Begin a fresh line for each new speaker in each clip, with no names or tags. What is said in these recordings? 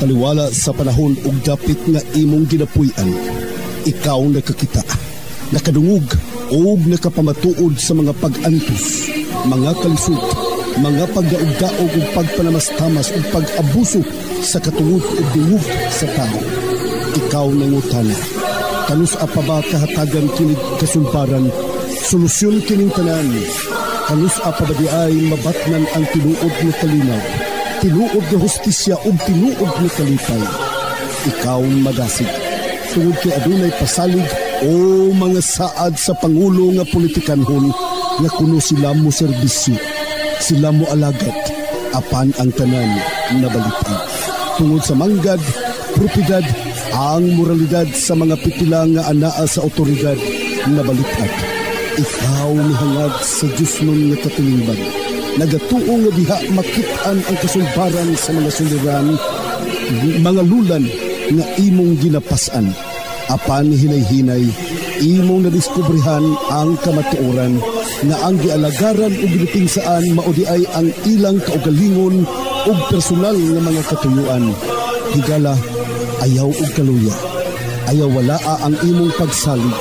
taliwala sa panahon ug dapit nga imong ginapuy-an. Ikaw nakakita, nakadungog ug nakapamatuod sa mga pag-antos, mga kalisod, mga pagdaog-daog ug pagpanamastamas ug pag-abuso sa katungod ug dungog sa tao. Ikaw nangutana, kanus apa ba kahatagan kinig kasulbaran, solusyon kining tanan? Kanus apa ba di ay mabatnan ang tinuod ni kalinaw, tinuod na hustisya ug tinuod ni kalipay? Ikaw madasig, tungod kay adunay pasalig o mga saad sa pangulo nga politikanhon nga kuno sila mo serbisyo, sila mo alagad, apan ang tanan nabalitan. Tungod sa manggad, propidad, ang moralidad sa mga pipila nga anaa sa otoridad nabalitan. Ikaw nihangad sa Diyos nun nga katilingban. Nagatuo nga diha makitaan ang kasulbaran sa mga suliran, mga lulan nga imong ginapasan. Apan hinay-hinay, imong nadiskubrihan ang kamatuoran nga ang gialagaran o ginipinsaan maudi ay ang ilang kaugalingon o personal nga mga katuyuan. Higala, ayaw og kaluya, ayaw walaa ang imong pagsalig,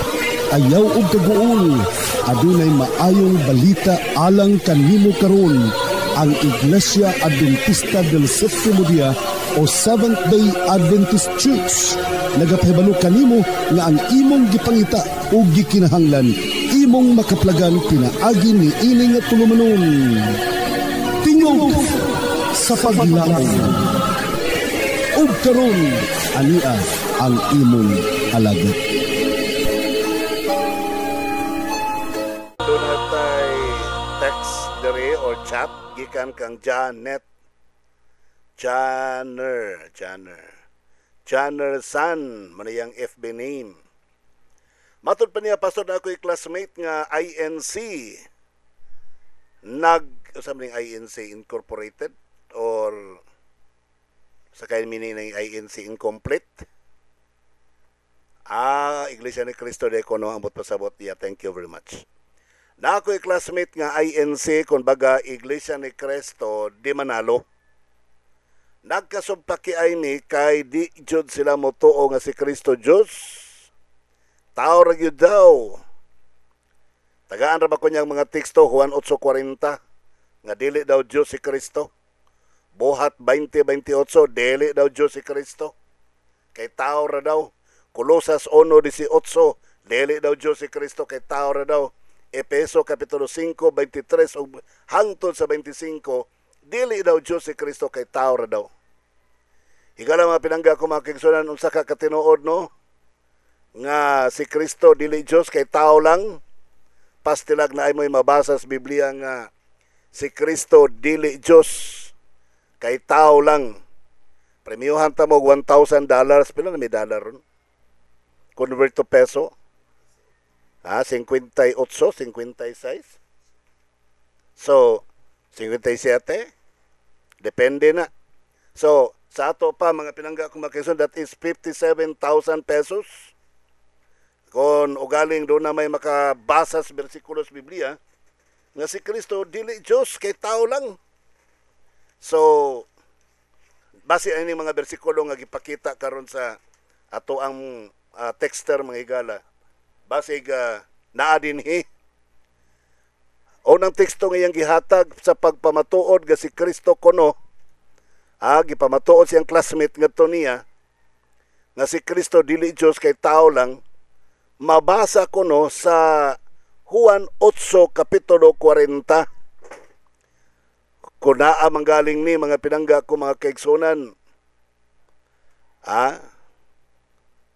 ayaw og kaguol, adunay maayong balita alang kanimo karon. Ang Iglesia Adventista del Sétimo Día o Seventh-day Adventist Church nagapahibalo kanimo nga ang imong gipangita o gikinahanglan imong makaplagan pinaagi ni ini nga tulumanon. Tingog sa paglaom ug karon ania ang imong alagad.
Or chat gikan kang Janet Janner San manayang FB name. Matod pa niya pastor na ako'y classmate nga INC sabi ng INC Incorporated or sa kayo meaning ng INC Incomplete. Iglesia ni Cristo de Cono ambot pasabot. Yeah, thank you very much. Na ako'y classmate nga INC kung baga Iglesia ni Cristo di Manalo. Nagkasubpaki ay ni kay di jud sila motuo nga si Cristo Diyos. Tao ra gyud daw. Tagaan ra ba ko niyang mga teksto Juan 8:40 nga dili daw Diyos si Cristo. Buhat 20:28 dili daw Diyos si Cristo. Kay tao ra daw. Kolosas 1:18 dili daw Diyos si Cristo kay tao ra daw. Efeso Kapitulo 5:23 ug hangtod sa 25, dili daw Diyos si Kristo kay tao ra daw. Higala mga pinangga ko mga kigsunan unsa ka katinuod no? Nga si Kristo dili Diyos kay tao lang. Pastilag na ay mo'y mabasa sa Biblia nga si Kristo dili Diyos kay tao lang. Premiuhan ta mo $1,000. Pila na may dollar ron? Convert to peso. 58, 56. So, 57. Depende na. So, sa ato pa, mga pinangga kong makison, that is 57,000 pesos. Kung ugaling doon na may makabasa sa versikulos Biblia, nga si Kristo, dili Diyos, kay tao lang. So, base ang mga bersikulo nga gipakita karon sa ato ang texter mga higala. Basig naadinhi. Unang teksto ngayang gihatag sa pagpamatuod nga si Kristo kuno. Gipamatuod siyang classmate ngadto niya nga si Kristo dili Dios kay tao lang. Mabasa kuno sa Juan 8 kapitulo 40. Kunaa manggaling ni mga pinangga ko mga kaigsunan.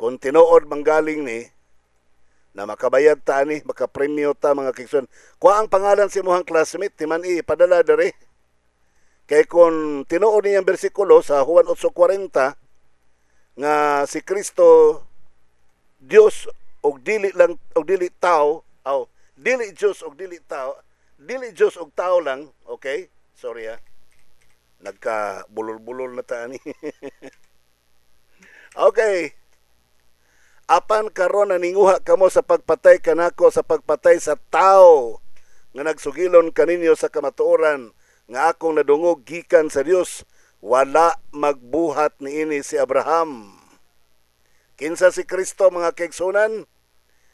Kung tinuod manggaling ni na makabayad ta ni, makapremyo ta mga kigsun. Kuha ang pangalan si mohang classmate, timan padala dere. Kay kung tinuod niyang bersikulo sa Juan 8:40 nga si Kristo Dios og dili lang og dili tao, dili Dios og dili tao, dili Dios og tao lang, okay? Sorry nagka bulol-bulol na ta ni. Okay. Apan karon naninguha kamo sa pagpatay kanako sa pagpatay sa tao nga nagsugilon kaninyo sa kamatuoran nga akong nadungog gikan sa Dios wala magbuhat niini si Abraham. Kinsa si Kristo mga kaigsunan?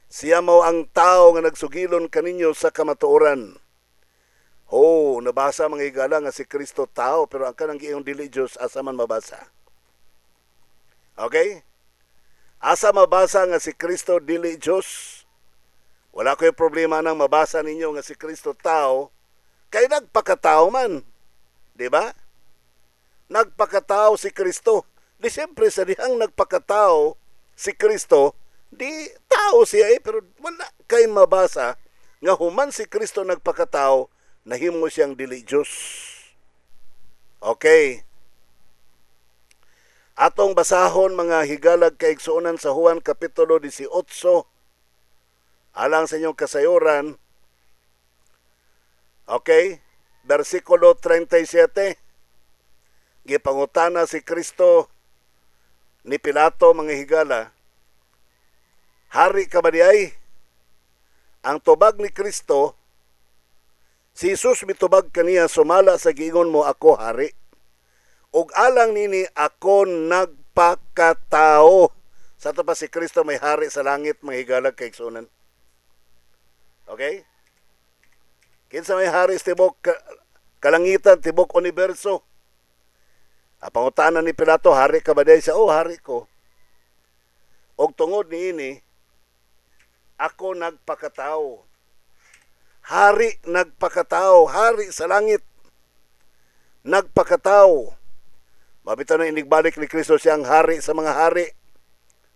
Siya mao ang tao nga nagsugilon kaninyo sa kamatuoran. Nabasa mga higala nga si Kristo tao, pero ang kanang iyong dili Diyos, asa man mabasa? Okay? Asa mabasa nga si Kristo dili Diyos? Wala ko'y problema nang mabasa ninyo nga si Kristo tao, kay nagpakatao man. Diba? Nagpakatao si Kristo. Di siyempre sa dihang nagpakatao si Kristo, di tao siya pero wala kay mabasa nga human si Kristo nagpakatao, nahimo siyang dili Diyos. Okay. Atong basahon mga higalag kaigsuonan sa Juan Kapitulo 18, alang sa inyong kasayuran. Okay, versikulo 37. Gipangutana si Kristo ni Pilato mga higala, hari ka ba diay? Ang tubag ni Kristo, si Jesus mitubag kaniya, sumala sa giingon mo, ako hari. Ug alang nini, ako nagpakatao. Sa ito pa si Kristo may hari sa langit mga higala kaigsuonan. Okay? Kinsa may hari sa tibok kalangitan, tibok universo. Pangutanan ni Pilato, hari ka ba day? Siya, hari ko. Og tungod niini, ako nagpakatao. Hari nagpakatao, hari sa langit. Nagpakatao. Mabitaw na inigbalik ni Kristo siyang hari sa mga hari.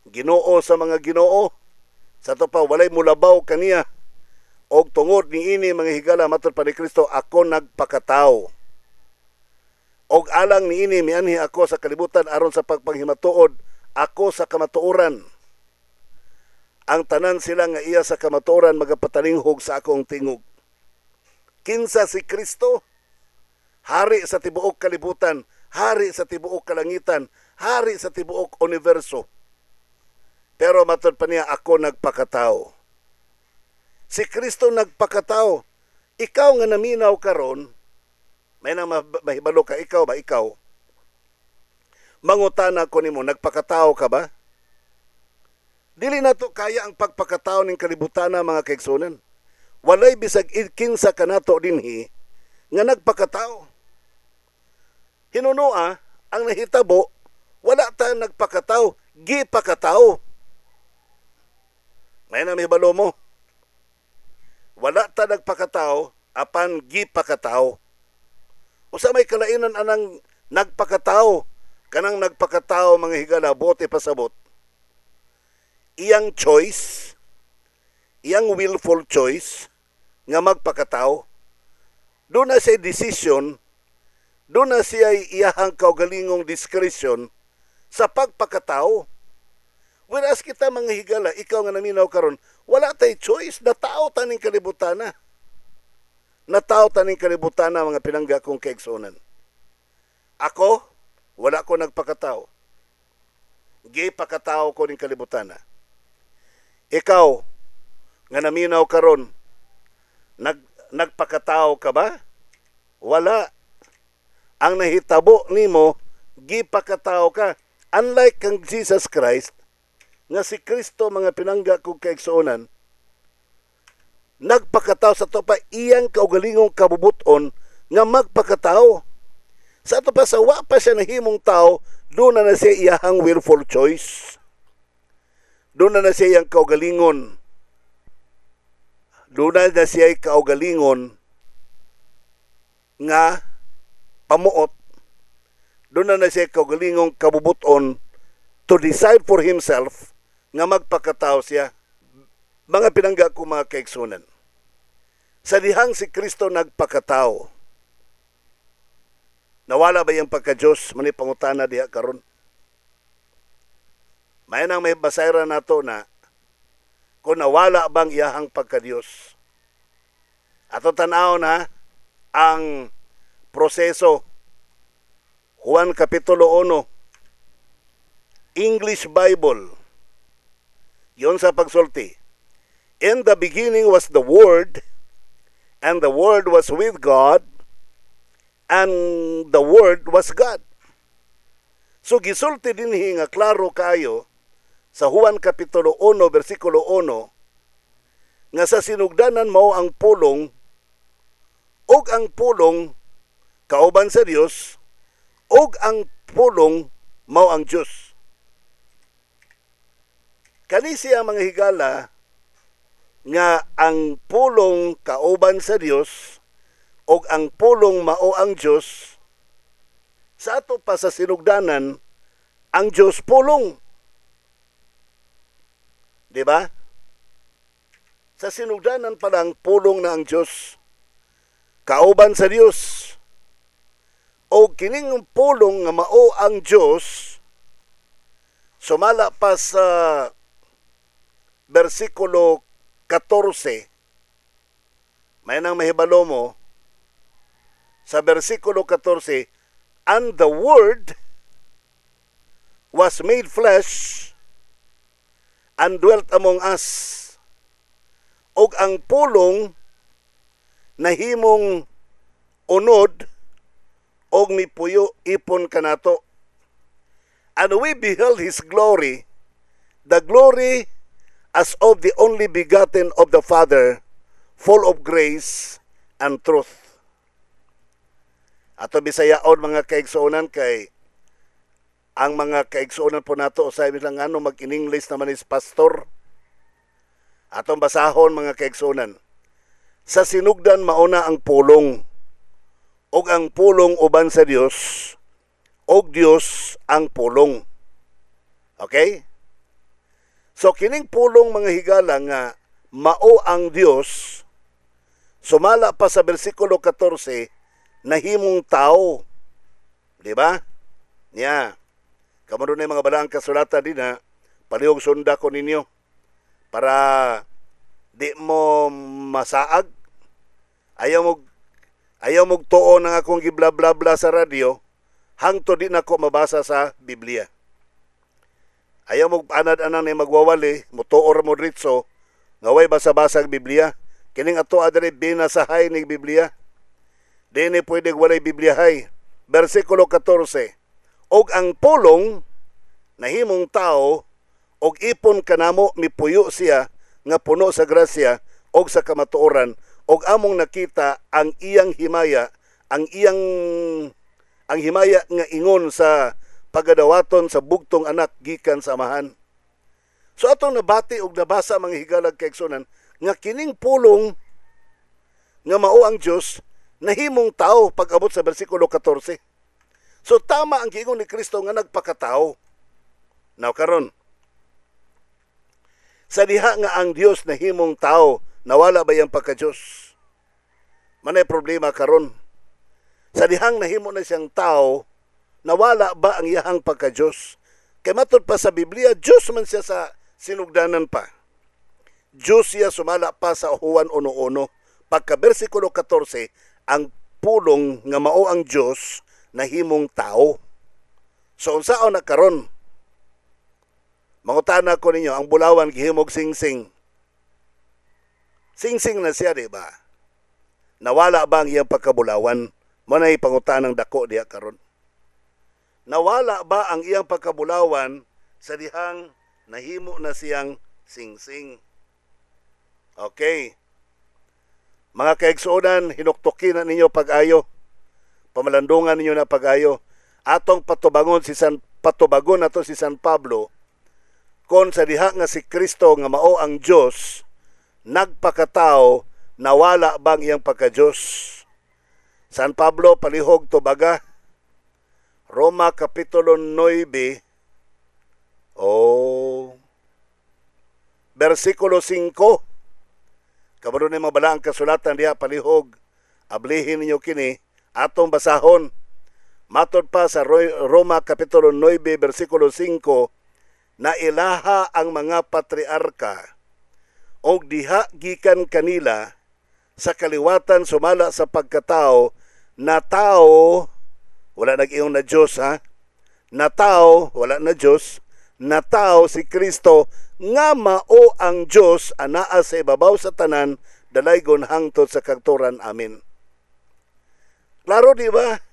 Ginoo sa mga ginoo. Sa ito pa, walay mulabaw kaniya. Og tungod niini mga higala, matod pa ni Kristo, ako nagpakatao. Og alang niini mianhi ako sa kalibutan aron sa pagpanghimatuod ako sa kamatuoran. Ang tanan sila nga iya sa kamatuoran magapatalinghog sa akong tingog. Kinsa si Kristo? Hari sa tibuok kalibutan, hari sa tibuok kalangitan, hari sa tibuok universo. Pero matod pa niya, ako nagpakatao. Si Kristo nagpakatao. Ikaw nga naminaw karon, may nang mahibalo ka, ikaw ba? Ikaw. Mangutana ko nimo, nagpakatao ka ba? Dili na to kaya ang pagpakatao ng kalibutan na mga kaigsunan. Walay bisag kinsa kanato dinhi nga nagpakatao. Hinunua, ang nahitabo, wala ta nagpakatao, gipakatao. May nang mahibalo mo. Wala ta nagpakatao, apan gipakatao. Usa may kalainan anang nagpakatao, kanang nagpakatao mga higala, bote pasabot. Iyang choice, iyang willful choice, nga magpakatao. Doon na siya decision, doon na siya iyahang kaugalingong discretion sa pagpakatao. Whereas kita mga higala, ikaw nga naminaw karon, wala tay choice, natao taning kalibutan na. Natao taning kalibutan na mga pinangga kong kaigsuonan. Ako, wala ko nagpakatao. Gay pakatao ko ning kalibutan na. Ikaw, nga naminaw karon, nagpakatao ka ba? Wala. Ang nahitabo nimo, gipakatao ka. Unlike kang Jesus Christ, nga si Kristo mga pinangga kong kaigsuonan, nagpakatao sa to pa iyang kaugalingong kabubuton nga magpakatao. Sa to pa sa wa pa siya nahimong tao, doon na siya iyahang willful choice. Doon na siya iyang kaugalingon. Doon na siya kaugalingon nga pamuot. Doon na siya kaugalingong kabubuton to decide for himself nga magpakatao siya. Mga pinangga ko mga kaigsunan, sa dihang si Kristo nagpakatao, nawala ba yung pagka-Diyos? Mani pangutana diha karon. May nang may basayra nato na kung nawala bang iyahang pagka-Diyos. Ato tanaw na ang proseso. Juan Kapitulo 1, English Bible. Yon sa pagsulti. In the beginning was the Word, and the Word was with God, and the Word was God. So gisulti dinhi nga klaro kayo sa Juan kapitulo 1 bersikulo 1 nga sa sinugdanan mao ang pulong ug ang pulong kauban sa Dios ug ang pulong mao ang Dios. Kani siya mga higala nga ang pulong kauban sa Dios ug ang pulong mao ang Dios. Sa ato pa sa sinugdanan ang Dios pulong. Di ba? Sa sinugdanan pa lang pulong na ang Dios kauban sa Dios. O kining pulong nga mao ang Dios sumala pa sa bersikulo 14. May nang mahibalo mo sa bersikulo 14, and the Word was made flesh and dwelt among us. Og ang pulong nahimong unod og mipuyo ipon kanato. And we beheld His glory, the glory as of the only begotten of the Father, full of grace and truth. Ato bisayaon mga kaigsuonan kay ang mga kaigsuonan po nato usay lang ano mag-in-English naman is pastor. Atong basahon mga kaigsuonan. Sa sinugdan mauna ang pulong ug ang pulong uban sa Dios ug Dios ang pulong. Okay? So kining pulong mga higala nga mao ang Dios sumala pa sa bersikulo 14 nahimong tao. Di ba? Nya. Kamo ron mga balaang kasulatan din ha. Palihog sunda ko ninyo para di mo masaag. Ayaw mo tuon ng akong gibla-bla-bla sa radyo hangtod di na ko mabasa sa Biblia. Ayaw mo anad-anang na magwawali, mutuor mo ritso, nga way basa-basa ang Biblia. Kining ato adre binasahay ni Biblia. Dini pwede walay Bibliahay. Versikulo 14. Og ang pulong nahimong tao og ipon kanamo mipuyo siya nga puno sa grasya og sa kamatuoran og among nakita ang iyang himaya, ang himaya nga ingon sa pagadawaton sa bugtong anak gikan sa amahan. So atong nabati og nabasa mga higalag kaigsunan nga kining pulong nga mao ang Dios nahimong tao pag-abot sa bersikulo 14. So tama ang giingon ni Kristo nga nagpakatao. Now karon sa diha nga ang Dios nahimong tao, nawala ba yang pagka-Dios? Manay problema karon. Sa dihang nahimo na siyang tao, nawala ba ang iyahang pagka-Diyos? Kay matod pa sa Biblia, Diyos man siya sa sinugdanan pa. Diyos siya sumala pa sa Juan 1:1. Pagka bersikulo 14, ang pulong nga mao ang Diyos nahimong tao. So unsaon na karon? Mangutana ko ninyo, ang bulawan gihimog singsing. Singsing na siya, di ba? Nawala ba ang iyang pagkabulawan? Manay pangutanang dako diha karon. Nawala ba ang iyang pagkabulawan sa dihang nahimo na siyang singsing? Okay. Mga kaigsuonan, hinuktukin na ninyo pag-ayo. Pamalandungan ninyo na pag-ayo. Atong patubangon nato si San Pablo kon sa diha nga si Kristo nga mao ang Dios nagpakatao, nawala bang iyang pagka-Dios? San Pablo palihog tubaga Roma kapitulo 9 versikulo 5. Kabalo ni mabala ang kasulatan diha palihog, ablihin ninyo kini atong basahon. Matod pa sa Roma kapitulo 9 versikulo 5, na ilaha ang mga patriarka og diha gikan kanila sa kaliwatan sumala sa pagkatao na tao, wala nag-iong na Diyos ha, na tao, wala na Diyos, na tao si Kristo nga mao ang Diyos anaa sa ibabaw sa tanan dalaygon hangtod sa kagturan. Amen. Klaro di ba?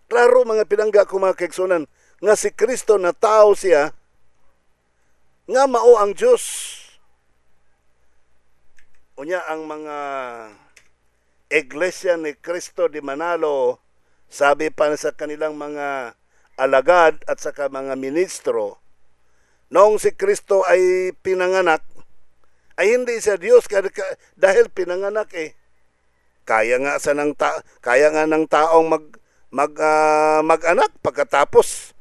Klaro mga pinangga ko mga kaigsunan nga si Kristo na tao siya nga mao ang Dios. Unya ang mga Iglesia ni Cristo de Manalo, sabi pa sa kanilang mga alagad at saka mga ministro, noong si Kristo ay pinanganak, ay hindi siya Diyos dahil pinanganak eh. Kaya nga ng taong mag-anak pagkatapos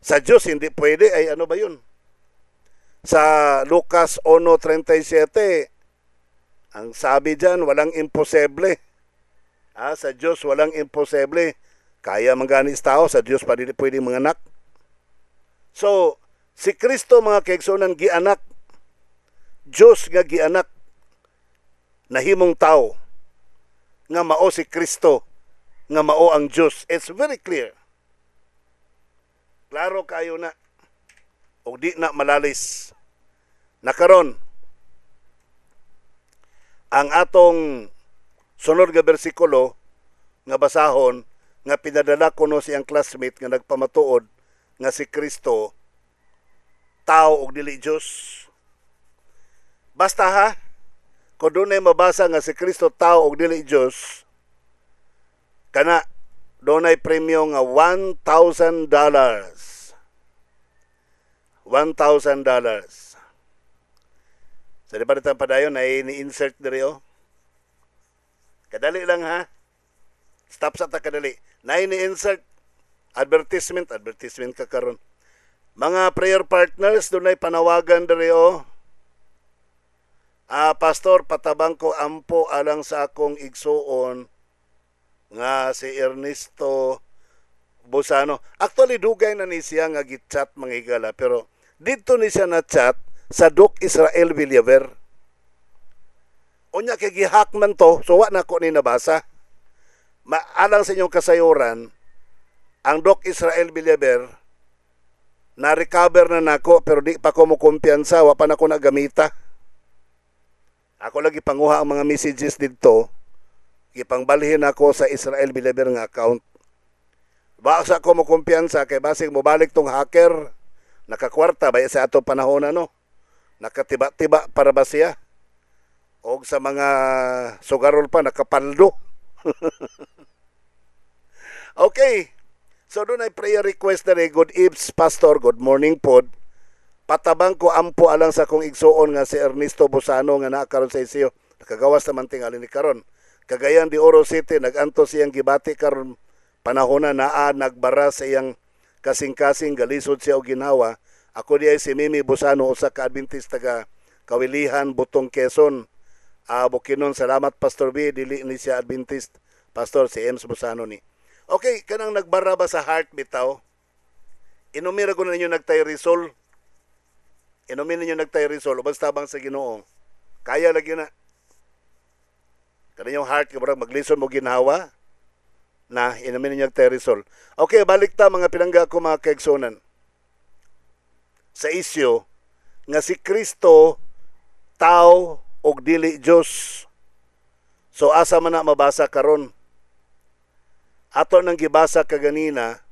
sa Diyos hindi pwede, ay ano ba 'yun? Sa Lucas 1:37, ang sabi diyan, walang imposible. Sa Diyos walang imposible. Kaya mangganis tao, sa Diyos pa hindi pwede manganak. So, si Kristo mga kaigsunan gianak. Diyos nga gianak. Nahimong tao. Nga mao si Kristo. Nga mao ang Diyos. It's very clear. Klaro kayo na. O di na malalis. Nakaron, ang atong sunod nga bersikulo nga basahon nga pinadala ko no siyang classmate nga nagpamatuod nga si Kristo tao og dili Dios. Basta ha, kung dunay mabasa nga si Kristo tao og dili Dios, kana dunay premyo nga $1,000. $1,000. Sa di pa rin padayon ay ni-insert diri o. Kadali lang ha. Stop sa ta kadali. Na ni-insert advertisement ka karon. Mga prayer partners doon ay panawagan diri o. Pastor, patabang ko ampo alang sa akong igsuon nga si Ernesto Bosano. Actually dugay na ni siya nga git-chat mga higala, pero dito ni siya na chat sa Doc Israel Villaver. Unya kay gihack man to, so wa na ko ni nabasa. Maalang sa inyong kasayuran, ang Doc Israel Villaver na-recover na nako pero di pa ko mo kumpiyansa, wa pa na ko nagamita. Ako lagi panguha ang mga messages dito, ipangbalhin ako sa Israel Villaver nga account. Baka ko mo kumpiyansa kay basig mo balik tong hacker, nakakwarta ba sa ato panahon ano? Nakatiba-tiba para ba siya? O sa mga sugarol pa, nakapaldo. Okay. So doon ay prayer request na rin. Good eves, Pastor. Good morning pod. Patabang ko ampo alang sa kong igsuon nga si Ernesto Bosano nga nakaroon sa isiyo. Nakagawas naman tingali ni karon. Cagayan de Oro City, naganto siyang gibati karon panahon na nagbara sa iyang kasing-kasing galisod siya o ginawa. Ako di ay si Mimi Bosano, usa ka Adventist taga Kawilihan, Butong, Quezon. Bukinon, salamat Pastor B, dili ni siya Adventist. Pastor, si Ems Bosano ni. Okay, kanang nagbara ba sa heart bitaw? Inumira ko na ninyo nagtay-resol. Inumin ninyo nagtay-resol, basta bang sa Ginoo. Kaya lagi na. Kanang yung heart, kabarang maglison mo ginhawa, na inumin ninyo nagtay-resol. Okay, balik ta mga pinangga ko mga kaigsunan. Sa isyo nga si Kristo tao og dili Dios. So asa man na mabasa karon? Ato nang gibasa kaganina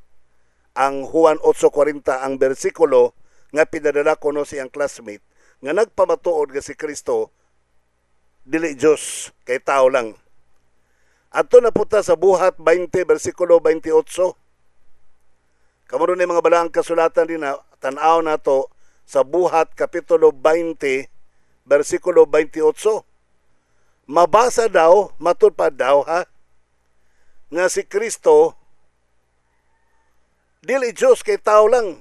ang Juan 8:40 ang bersikulo nga pinadala ko no siyang classmate nga nagpamatuod nga si Kristo dili Dios, kay tao lang. Ato na puta sa Buhat 20 bersikulo 28. Kamuron ni mga balaang kasulatan din na tan-aw nato sa Buhat kapitulo 20 bersikulo 28. Mabasa daw, matupad daw ha, nga si Kristo dili Diyos, kay tao lang.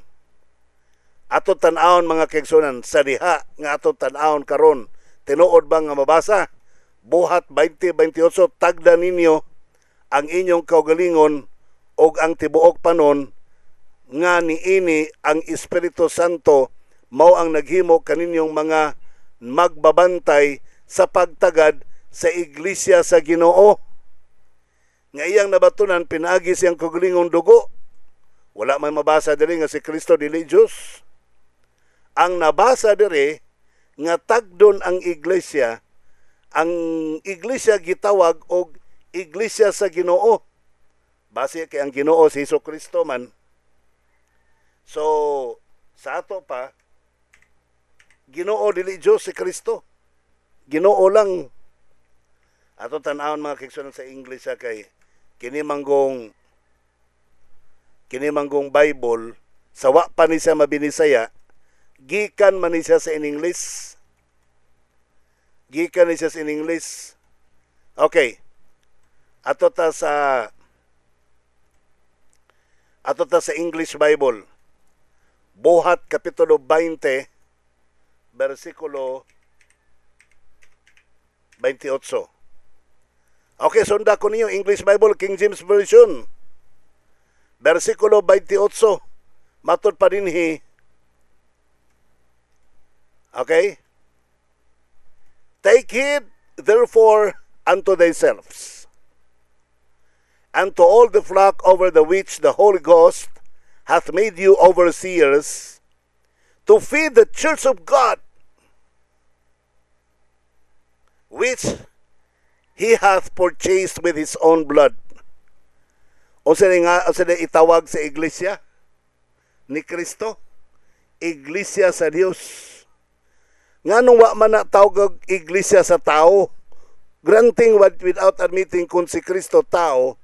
Ato tan-awon mga kaigsunan sa diha nga ato tan-awon karon, tinuod ba nga mabasa? Buhat 20:28, tagda ninyo ang inyong kaugalingon og ang tibuok panon nga niini ang Espiritu Santo mao ang naghimo kaninyong mga magbabantay sa pagtagad sa iglesia sa Ginoo. Nga iyang nabatunan pinaagi siyang kaugalingong dugo. Wala may mabasa diri nga si Kristo dili Dios. Ang nabasa diri nga tagdon ang iglesia gitawag og iglesia sa Ginoo. Base kay ang Ginoo si Hesus Kristo man. So, sa ato pa, Ginoo dili Dios si Kristo. Ginoo lang. Ato tan-awon mga kigsunan sa English kay kini manggong Bible sa wa pa ni siya mabinisaya, gikan man ni siya sa in English. Gikan ni siya sa in English. Okay. Ato ta sa English Bible. Buhat kapitulo 20 versikulo 28. Okay, sunda ko ninyo English Bible, King James Version. Versikulo 28. Matod pa dinhi. Okay? Take heed, therefore, unto thyselves, and to all the flock over the which the Holy Ghost hath made you overseers, to feed the church of God, which He hath purchased with His own blood. O sila itawag sa iglesia ni Kristo, iglesia sa Dios. Nganong wa man na tawag iglesia sa tao, granting without admitting kung si Kristo tao,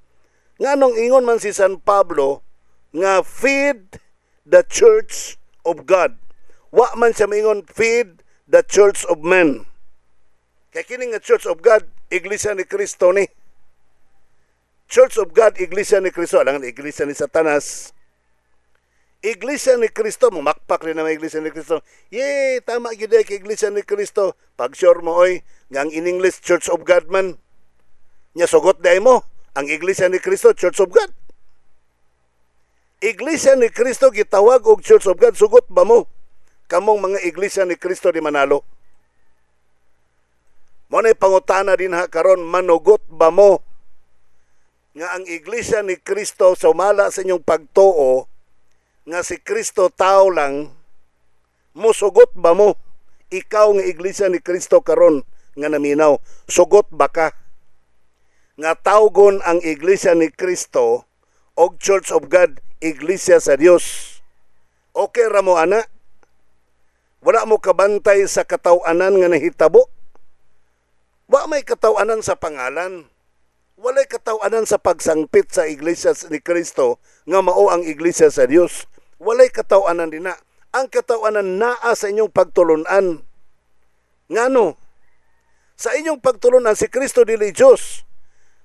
nganong ingon man si San Pablo nga feed the church of God. Wa man siya mingon feed the church of men. Kaya kini nga church of God, iglesia ni Kristo ni. Church of God, iglesia ni Kristo. Alang iglesia ni Satanas. Iglesia ni Kristo, mumakpak rin naman iglesia ni Kristo. Yay, tama yun kay iglesia ni Kristo. Pag sure mo, oy, nga ang in English, Church of God man. Nya sugot day mo, ang iglesia ni Kristo, Church of God. Iglesia ni Kristo, gitawag og Church of God, sugot ba mo? Kamong mga iglesia ni Kristo di Manalo. Mo na pangutana din ha karon, manugot ba mo nga ang iglesia ni Kristo sumala sa inyong pagtuo nga si Kristo tao lang, musugot ba mo ikaw nga iglesia ni Kristo karon nga naminaw, sugot ba ka nga tawgon ang iglesia ni Kristo og Church of God, iglesia sa Dios? Okay ra mo ana? Wala mo kabantay sa katawanan nga nahitabo? Wa may katawanan sa pangalan. Walay katawanan sa pagsangpit sa iglesia ni Kristo nga mao ang iglesia sa Dios. Walay katawanan din na. Ang katawanan naa sa inyong pagtulunan. Ngano? Sa inyong pagtulunan si Kristo dili Dios.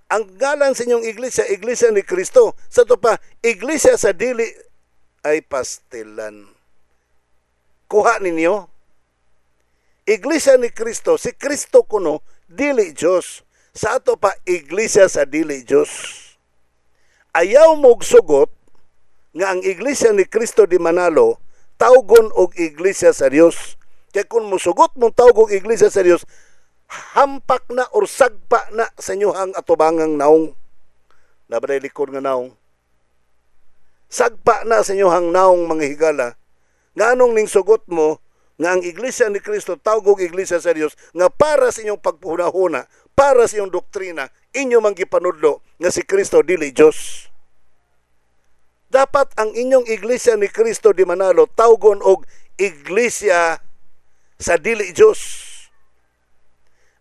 Ang ngalan sa inyong iglesia, iglesia ni Kristo. Sa to pa, iglesia sa dili ay pastilan. Kuha ninyo. Iglesia ni Kristo, si Kristo kuno, dili Dios. Sa ato pa, iglesia sa dili Dios. Ayaw mong sugot nga ang iglesia ni Kristo di Manalo tawgon og iglesia sa Dios. Kaya kung musugot mong tawgon og iglesia sa Dios, hampak na or sagpa na sa inyohang atubangang naong. Nabaday likod nga naong. Sagpa na sa inyohang naong mga higala. Nganong ning sugot mo nga ang iglesia ni Kristo tawgon og iglesia sa Dios nga para sa inyong pagpuhuna-huna, para sa iyong doktrina, inyo mang gipanudlo nga si Kristo dili Dios. Dapat ang inyong iglesia ni Kristo di Manalo tawgon og iglesia sa dili Dios.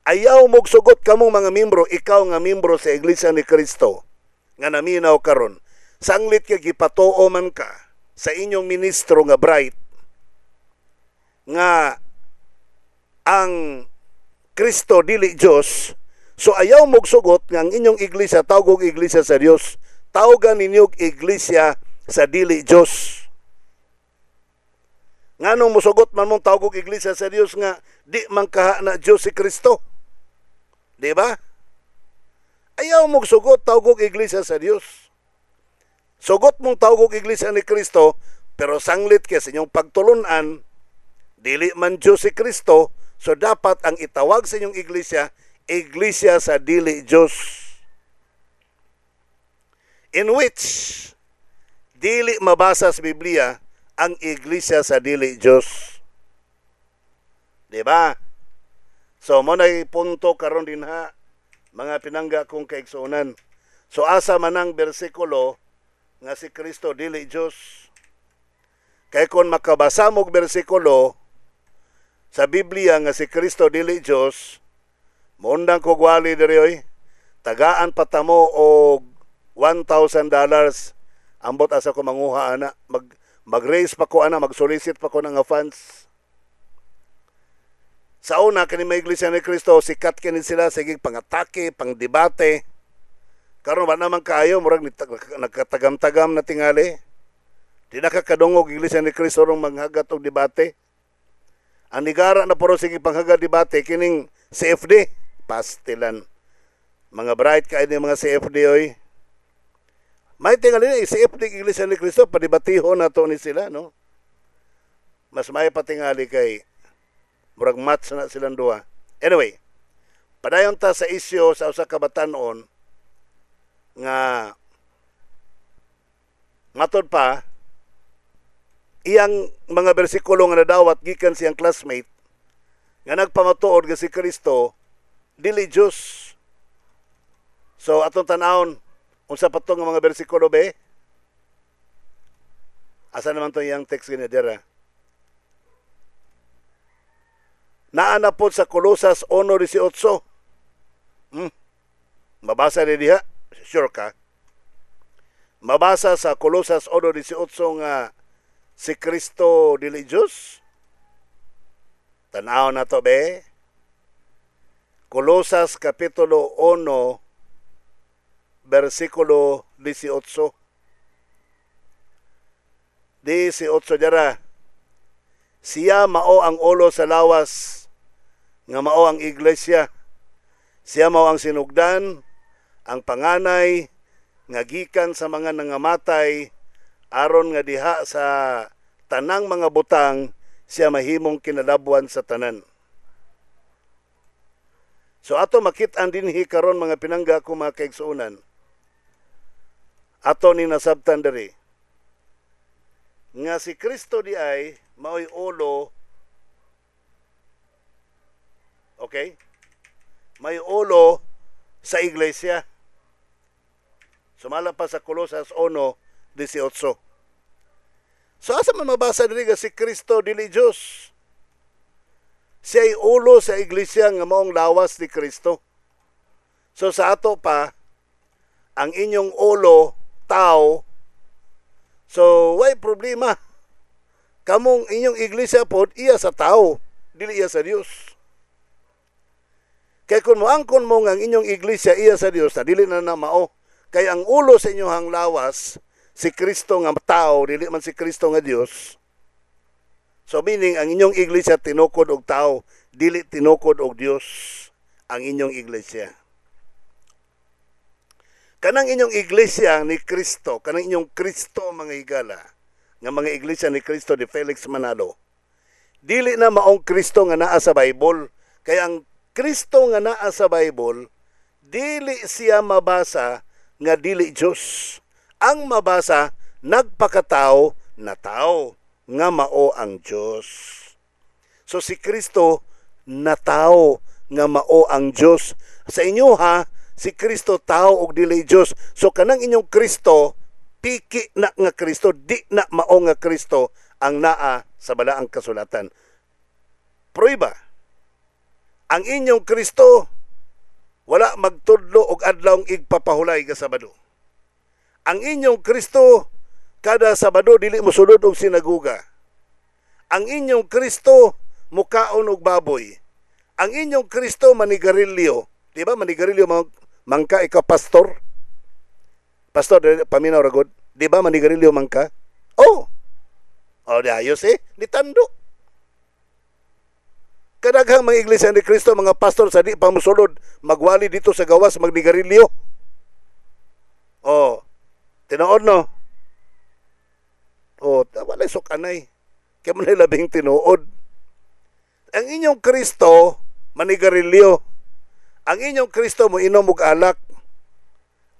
Ayaw mong sugot kamong mga membro, ikaw nga membro sa iglesia ni Kristo nga naminaw karon. Sanglit ka gipatuo man ka sa inyong ministro nga bright nga ang Kristo dili Dios. So ayaw mong sugot nga ang inyong iglesia tawgog iglesia sa Dios. Tawgan ninyo iglesia sa dili Dios. Nganong musugot man mong tawgog iglesia sa Dios nga di man kaha na Dios si Kristo? Di ba? Ayaw mong sugot tawgog iglesia sa Dios. Sugot mong tawgog iglesia ni Kristo, pero sanglit ka sa inyong pagtulunan, dili man Dios si Kristo, so dapat ang itawag sa inyong iglesia, iglesia sa dili Dios. In which dili mabasa sa Biblia ang iglesia sa dili Dios. Di ba? So mo na punto karon din ha, mga pinangga kong kaigsunan. So asa man ang bersikulo nga si Kristo dili Dios. Kay kung makabasa mong bersikulo sa Biblia nga si Kristo dili Dios, muundang ko gwali diri oy, tagaan patamo og $1,000 ambot asa ko manguha ana, mag-raise pa ko ana, mag-solicit pa ko nga funds. Sa una kini may Iglesia ni Kristo, sikat kini sila sige pangatake, pangdebate. Karon ba naman kayo murag nagkatagam-tagam na tingali. Di nakakadungog Iglesia ni Kristo rong manghagat og debate. Ang nigara na puro sige panghagat debate kining CFD, pastilan. Mga bright kay ni mga CFD oy. May tingali ni CFD Iglesia ni Kristo padebatiho na to ni sila, no? Mas may patingali kay murag match na silang duha. Anyway, padayon ta sa isyu sa usa ka batan-on nga matod pa iyang mga bersikulo nga nadawat gikan siyang classmate nga nagpamatuod nga si Kristo dili Dios. So atong tan-awon unsa pa to nga mga bersikulo be? Asa naman to iyang text gani dira? Naa na po sa Kolosas 1:18. Mabasa ni diha? Sure ka? Mabasa sa Kolosas 1:18 nga si Kristo dili Diyos? Tanaw na to be? Kolosas Kapitulo 1, versikulo 18. 18 dara. Siya mao ang ulo sa lawas, nga mao ang iglesia. Siya mao ang sinugdan, ang panganay, nga gikan sa mga nangamatay, aron nga diha sa tanang mga butang, siya mahimong kinalabuan sa tanan. So ato makit-an dinhi karon mga pinangga ko mga kaigsuonan. Ato ni nasabtan diri nga si Kristo di ay mao'y ulo, okay? May ulo sa iglesia. Sumala pa sa Kolosas 1:18. So asa man mabasa diri nga si Kristo dili Dios? Siya ay ulo sa iglesia nga maong lawas ni Kristo. So sa ato pa, ang inyong ulo, tao, so why problema? Kamong inyong iglesia pod iya sa tao, dili iya sa Dios. Kay kung moangkon mo nga ang inyong iglesia iya sa Dios, na dili na mao. Kay ang ulo sa inyong lawas, si Kristo nga tao, dili man si Kristo nga Dios. So meaning, ang inyong iglesia tinukod og tao, dili tinukod og Dios ang inyong iglesia. Kanang inyong iglesia ni Kristo, kanang inyong Kristo mga higala, nga mga iglesia ni Kristo ni Felix Manalo, dili na maong Kristo nga naa sa Bible. Kaya ang Kristo nga naa sa Bible, dili siya mabasa nga dili Diyos. Ang mabasa, nagpakatao na tao nga mao ang Diyos. So si Kristo na tao nga mao ang Diyos. Sa inyo ha, si Kristo tao og dili Diyos. So kanang inyong Kristo, piki na nga Kristo, di na mao nga Kristo ang naa sa balaang kasulatan. Prueba, ang inyong Kristo wala magtudlo og adlawng igpapahulay nga Sabado. Ang inyong Kristo kada Sabado dili mosulod og sinaguga. Ang inyong Kristo mukaon og baboy. Ang inyong Kristo manigarilyo. Di ba manigarilyo mangka ika pastor? Pastor paminaw ragod. Di ba manigarilyo mangka? Oh. Oh, ayos ditando. Kadaghang mga iglesia ni Kristo, mga pastor sa di pa mosulod, magwali dito sa gawas magnigarilyo. Oh. Tinuod no? O, walay sukanay. Kaya mo na labing tinuod. Ang inyong Kristo, manigarilyo. Ang inyong Kristo, mo inom og alak.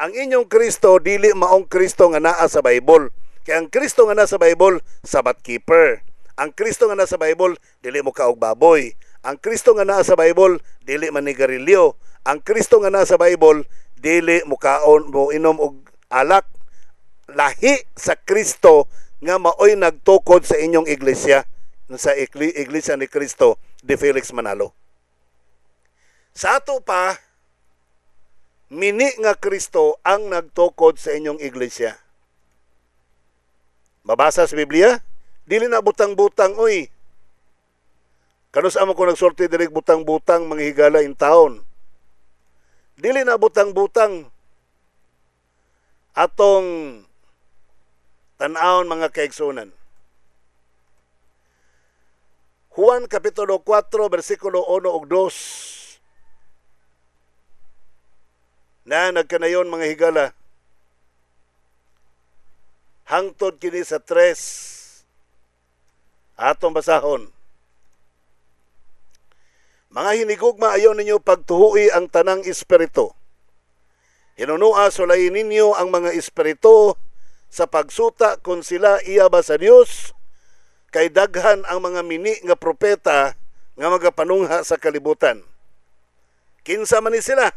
Ang inyong Kristo, dili maong Kristo nga naa sa Bible. Kaya ang Kristo nga naa sa Bible, Sabbath keeper. Ang Kristo nga naa sa Bible, dili mo kaog baboy. Ang Kristo nga naa sa Bible, dili manigarilyo. Ang Kristo nga naa sa Bible, dili mo kaon mo inom og alak. Lahi sa Kristo nga maoy nagtukod sa inyong iglesia, sa Iglesia ni Cristo de Felix Manalo. Sa ato pa, mini nga Kristo ang nagtukod sa inyong iglesia. Mabasa sa Biblia, dili na butang-butang, oy. Kanus amo ko nagsorti diri butang-butang mga higala in taon. Dili na butang-butang atong tan-awon mga kaigsunan. Juan Kapitulo 4, versikulo 1 ug 2. Na nagkanayon mga higala. Hangtod kini sa 3. Atong basahon. Mga hinigugma, ayaw ninyo pagtuhui ang tanang espiritu. Hinunua sulayin ninyo ang mga espiritu sa pagsuta kung sila iya ba sa Dios, kay daghan ang mga mini nga propeta nga magapanungha sa kalibutan. Kinsa man ni sila?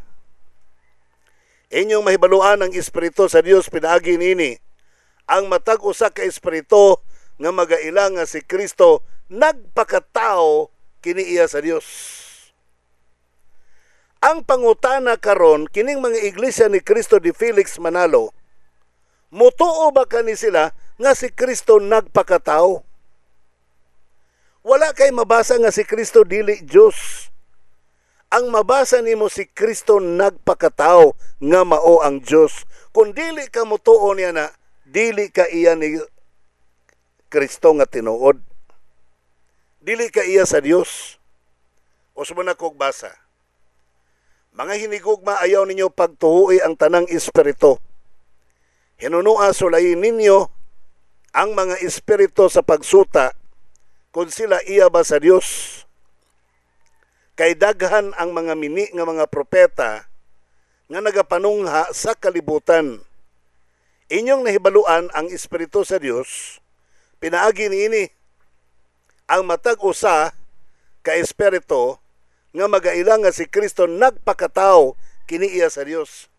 Inyong mahibaluan ang espiritu sa Dios pinaagi nini. Ang matag usa ka espiritu nga magailang nga si Kristo nagpakatao kini iya sa Dios. Ang pangutana karon kining mga iglesia ni Cristo de Felix Manalo, mutuo ba kani sila nga si Kristo nagpakatao? Wala kay mabasa nga si Kristo dili Dios. Ang mabasa nimo si Kristo nagpakatao nga mao ang Dios. Kung dili ka mutuo niya na, dili ka iya ni Kristo nga tinuod. Dili ka iya sa Dios. Usmo na kog basa. Mga hinigugma, ayaw ninyo pagtuhui ang tanang espiritu. Hinunua sulayin ninyo ang mga espiritu sa pagsuta kung sila iya ba sa Dios. Kay daghan ang mga mini nga mga propeta nga nagapanungha sa kalibutan. Inyong nahibaluan ang espiritu sa Dios, pinaagi niini ang matag usa ka espiritu nga magailang nga si Kristo nagpakatao kini iya sa Dios.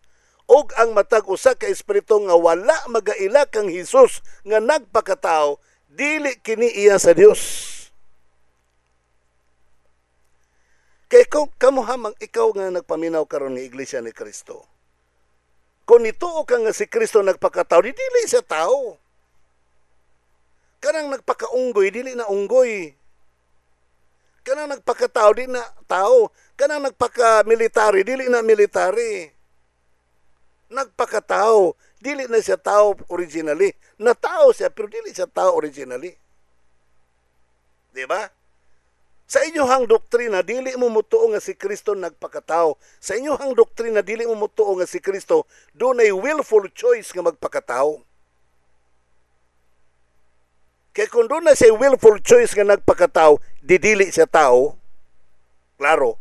Og ang matag usa ka espiritu nga wala magaila kang Hesus nga nagpakatao, dili kini iya sa Dios. Kay kamuhamang ikaw nga nagpaminaw karon nga Iglesia ni Kristo. Kung nituo ka nga si Kristo nagpakatao, dili siya tao. Kanang nagpakaunggoy, dili na unggoy. Kanang nagpakatao, dili na tao. Kanang nagpaka-military, dili na military. Nagpakatao, dili na siya tao originally. Na tao siya, pero dili siya tao originally. Diba? Sa inyohang doktrina, dili mo mutuo nga si Kristo nagpakatao. Sa inyohang doktrina, dili mo mutuo nga si Kristo dunay willful choice nga magpakatao. Kaya kung doon na siya willful choice nga nagpakatao, didili siya tao, klaro.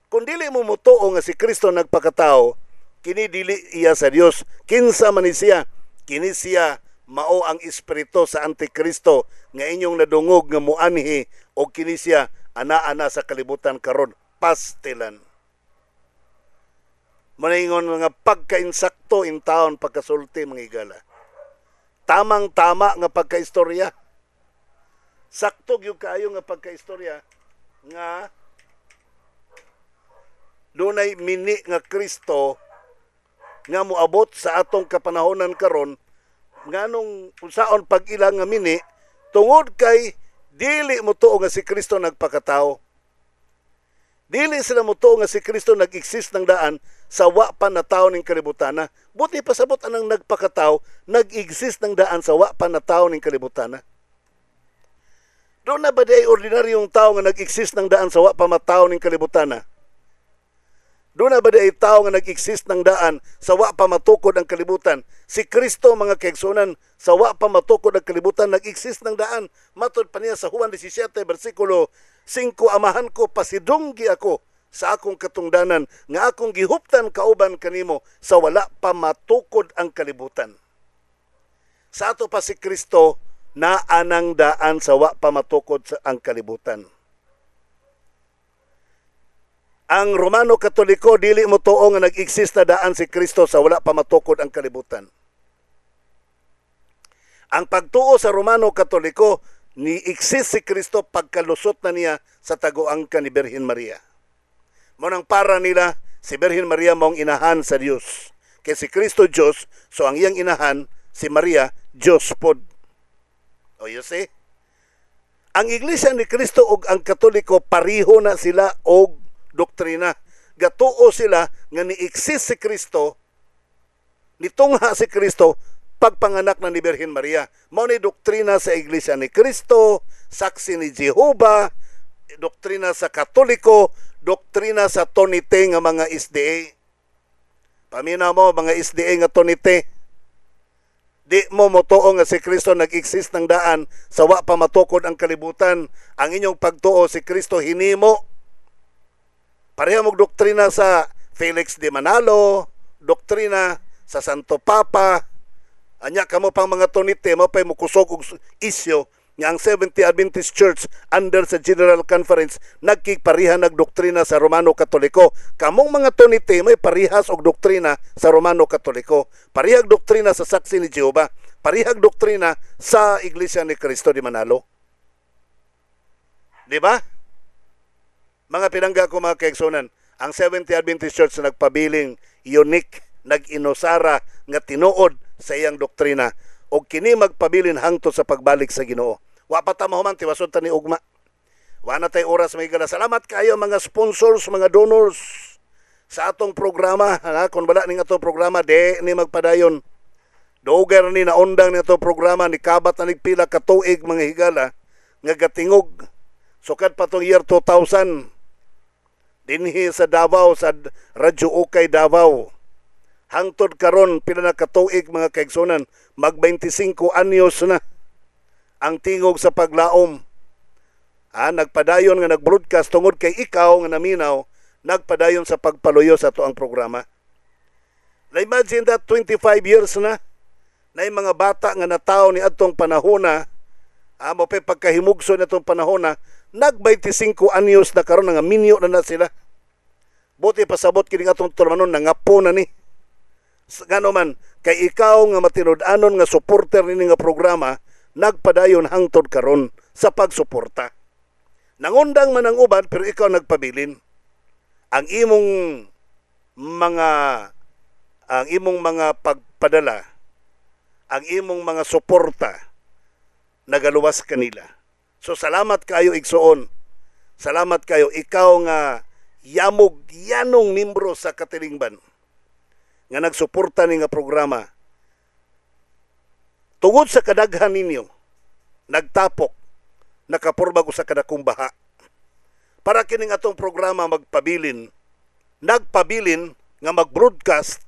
Kung dili mo mutuo nga si Kristo nagpakatao, kini dili iya sa Dios. Kinsa man ni siya? Kini siya mao ang espiritu sa Antikristo nga inyong nadungog nga muanhi o kini siya ana-ana sa kalibutan karon, pastilan. Maningon nga pagkainsakto in taon pagkasulti mga higala. Tamang-tama nga pagkaistorya. Sakto gyud kaayo nga pagkaistorya nga dunay mini nga Kristo nga moabot sa atong kapanahonan karon nganong unsaon pag-ila nga mini tungod kay dili mo tuo nga si Kristo nagpakatao. Dili sila mo tuo nga si Kristo nag-exist ng daan sa wa pa na tawo ning kalibutana. Buti pasabot anang nagpakatao, nag-exist ng daan sa wa pa na tawo ning kalibutana. Doon na ba day ordinaryong tao nga nag-exist ng daan sa wa pa mataw ning kalibutana? Doon na ba day tao nga nag-exist ng daan sa wa pa matukod ang kalibutan? Si Kristo mga kaigsunan, sa wa pa matukod ang kalibutan, nag-exist ng daan. Matod pa niya sa Juan 17, versikulo 5, amahan ko, pasidunggi ako sa akong katungdanan, nga akong gihuptan kauban kanimo sa wala pa matukod ang kalibutan. Sa ato pa si Kristo, na anang daan sa wa pa matukod ang kalibutan. Ang Romano Katoliko, dili mo tuo nga nag-exist na daan si Kristo sa wala pa matukod ang kalibutan. Ang pagtuo sa Romano Katoliko ni exist si Kristo pagkalusot na niya sa taguangka ni Birhen Maria. Munang para nila si Birhen Maria maong inahan sa Dios. Kay si Kristo Dios, so ang iyang inahan si Maria Dios pod. O you see? Ang Iglesia ni Kristo ug ang Katoliko pareho na sila og doktrina. Gatuo sila nga ni exist si Kristo, nitungha si Kristo pagpanganak na ni Birhen Maria. Mao ni doktrina sa Iglesia ni Kristo, saksi ni Jehova, doktrina sa Katoliko, doktrina sa Tonite nga mga SDA. Paminaw mo mga SDA nga Tonite. Di mo motuo nga si Kristo nag-exist ng daan sa wa pa matukod ang kalibutan. Ang inyong pagtuo si Kristo hinimo. Pareha mong doktrina sa Felix de Manalo, doktrina sa Santo Papa. Anya kamo pang mga Tonite mo pay mukusog og isyo nga ang Seventh-day Adventist Church under sa General Conference nagkiparihan nagdoktrina sa Romano Katoliko. Kamong mga Tonite may parihas og doktrina sa Romano Katoliko. Parihag doktrina sa Saksi ni Jehova. Parihag doktrina sa Iglesia ni Cristo de Manalo. Di ba? Mga pinangga ko mga kaigsunan, ang Seventh-day Adventist Church na nagpabiling unique, nag-inosara nga tinuod sa iyang doktrina o kini magpabilin hangtod sa pagbalik sa Ginoo. Wa pa ta mahuman tiwasod ta ni ugma. Wa na tay oras may gala. Salamat kayo mga sponsors, mga donors sa atong programa. Kung wala ning atong programa, di ni magpadayon. Dogar ni naundang ni atong programa ni kabat na nigpila ka tuig mga higala nga gatingog. Sukad pa tong year 2000 dinhi sa Davao, sa Radyo Ukay Davao. Hangtod karon pila na katuig mga kaigsunan, mag 25 anyos na ang tingog sa paglaom. Nagpadayon nga nag-broadcast tungod kay ikaw nga naminaw, nagpadayon sa pagpaluyo sa tuang programa. Na imagine that 25 years na yung mga bata nga nataw ni atong panahona, mo pa pagkahimugso na itong panahona, nag 25 anyos na karon nga minyo na sila. Buti pasabot kini atong turmanon nangapo na ni. Ngano man kay ikaw nga matinud-anon nga supporter nini nga programa, nagpadayon hangtod karon sa pagsuporta. Nangundang man ang uban pero ikaw nagpabilin. Ang imong mga pagpadala, ang imong mga suporta nagaluwas kanila. So salamat kayo igsuon. Salamat kayo ikaw nga yanong membro sa Katilingban nga nagsuporta ni nga programa. Tungod sa kadaghan ninyo, nagtapok, nakapurbag sa kadakong baha. Para kining atong programa nagpabilin nga mag-broadcast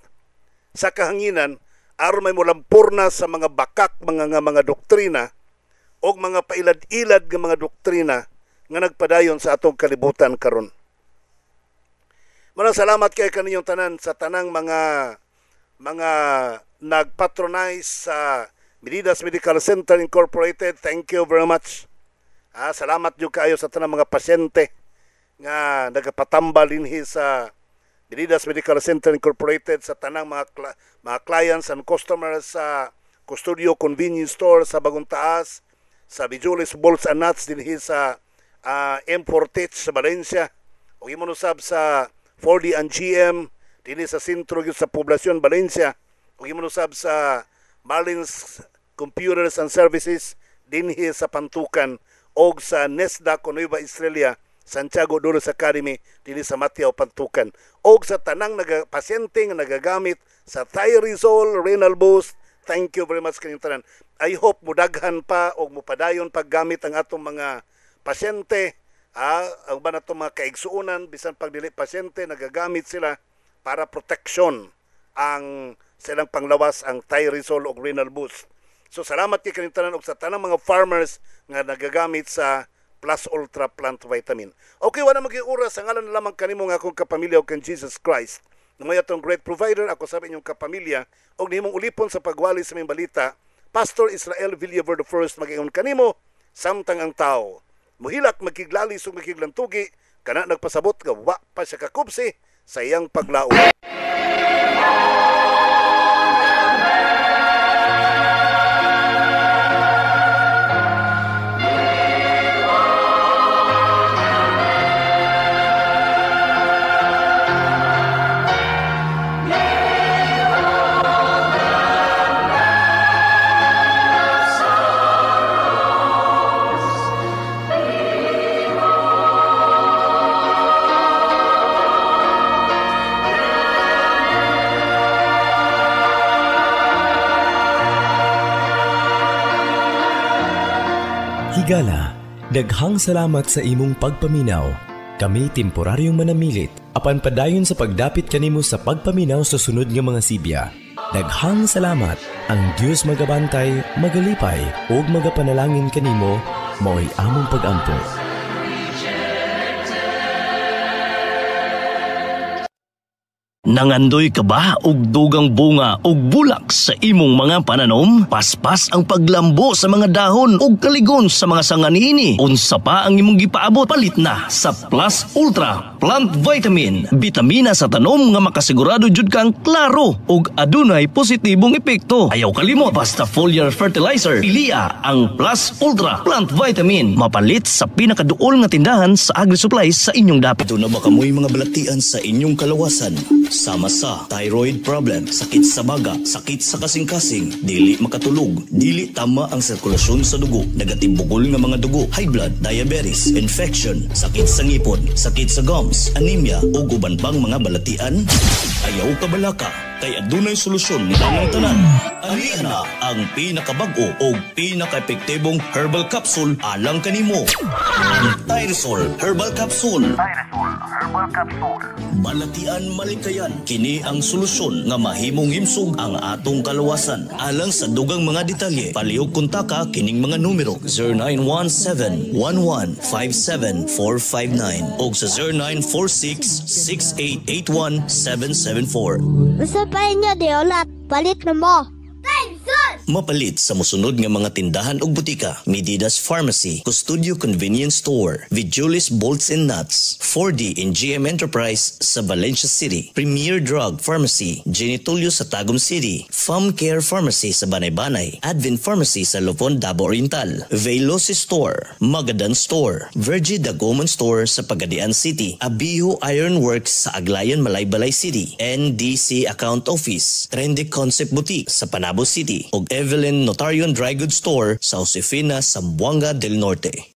sa kahanginan aron may mulampurna sa mga bakak, mga doktrina o mga pailad-ilad nga mga doktrina nga nagpadayon sa atong kalibutan karon. Maraming salamat kay kaninyong tanan sa tanang mga nagpatronize sa Medidas Medical Center Incorporated. Thank you very much. Salamat nyo kayo sa tanang mga pasyente nga nagapatambal dinhi sa Medidas Medical Center Incorporated, sa tanang mga clients and customers sa Custodio Convenience Store sa Bagong Taas, sa Bijulis Bolts and Nuts dinhi sa M4Tech sa Valencia, o imunusab sa 4D and GM dinhi sa sentro sa poblasyon Valencia, o imunusab sa Marlins Computers and Services dinhi sa Pantukan, o sa NESDA Nueva Estrella Santiago Dolores Academy dinhi sa Mateo Pantukan, o sa tanang pasyente nga nagagamit sa Thyrizol Renal Boost. Thank you very much kaninyong tanan. I hope mudaghan pa o mupadayon paggamit ang atong mga pasyente, ang ba natong mga kaigsuunan, bisan pag dili pasyente nagagamit sila para protection ang silang panglawas ang Thyrizol o Renal Boost. So salamat kay kaninyong tanan og sa tanang mga farmers nga nagagamit sa Plus Ultra Plant Vitamin. Okay, wala maging oras. Ang ngalan na lamang kanimo nga akong kapamilya o kan Jesus Christ. Namay atong great provider, ako sa inyong kapamilya, o nihimong ulipon sa pagwali sa mga balita, Pastor Israel Villaver I, mag-ingon kanimo, samtang ang tao. Muhilak, magkiglalis o magkiglantugi, kana nagpasabot nga wa pa siya kakubsi sa iyang paglaom.
higala, daghang salamat sa imong pagpaminaw. Kami temporaryong manamilit apan padayon sa pagdapit kanimo sa pagpaminaw sa sunod nga mga sibya. Daghang salamat. Ang Dios magabantay, magalipay ug magapanalangin kanimo mao'y among pag-ampo.
Nangandoy ka ba og dugang bunga og bulak sa imong mga pananom? Paspas ang paglambo sa mga dahon ug kaligon sa mga sanga niini. Unsa pa ang imong gipaabot? Palit na sa Plus Ultra Plant Vitamin. Bitamina sa tanom nga makasigurado jud kang klaro ug adunay positibong epekto. Ayaw kalimot, basta foliar fertilizer. Piliya ang Plus Ultra Plant Vitamin. Mapalit sa pinakaduol nga tindahan sa agri-supplies sa inyong dapit.
Ito na ba kamoy mga balatian sa inyong kalawasan? Sama sa thyroid problem, sakit sa baga, sakit sa kasing-kasing, dili makatulog, dili tama ang sirkulasyon sa dugo, nagatibugol nga mga dugo, high blood, diabetes, infection, sakit sa ngipon, sakit sa gums, anemia o uban pang mga balatian? Ayaw ka balaka, kay adunay solusyon ni ang tanan. Alian na ang pinakabag-o o pinaka-epektibong herbal capsule alang kanimo. Ang Thyrosul Herbal Capsule. Balatian malikayan, kini ang solusyon nga mahimong himsog ang atong kalawasan. Alang sa dugang mga detalye, palihog kontaka kining mga numero 0917-1157-459 o sa 0946-6881-774.
Basta pa inyo, Diolat. Palit na mo.
Mapalit sa musunod nga mga tindahan ug butika: Medidas Pharmacy, Custodio Convenience Store, Vijulis Bolts and Nuts, 4D and GM Enterprise sa Valencia City, Premier Drug Pharmacy, Genitulio sa Tagum City, Farm Care Pharmacy sa Banay-Banay, Advent Pharmacy sa Lupon, Davao Oriental, Veloci Store, Magadan Store, Virgie Dagoman Store sa Pagadian City, Abiho Iron Works sa Aglayan, Malaybalay City, NDC Account Office, Trendy Concept Boutique sa Panabo City, ug Evelyn Notarion Dry Goods Store sa Josefina, Zamboanga del Norte.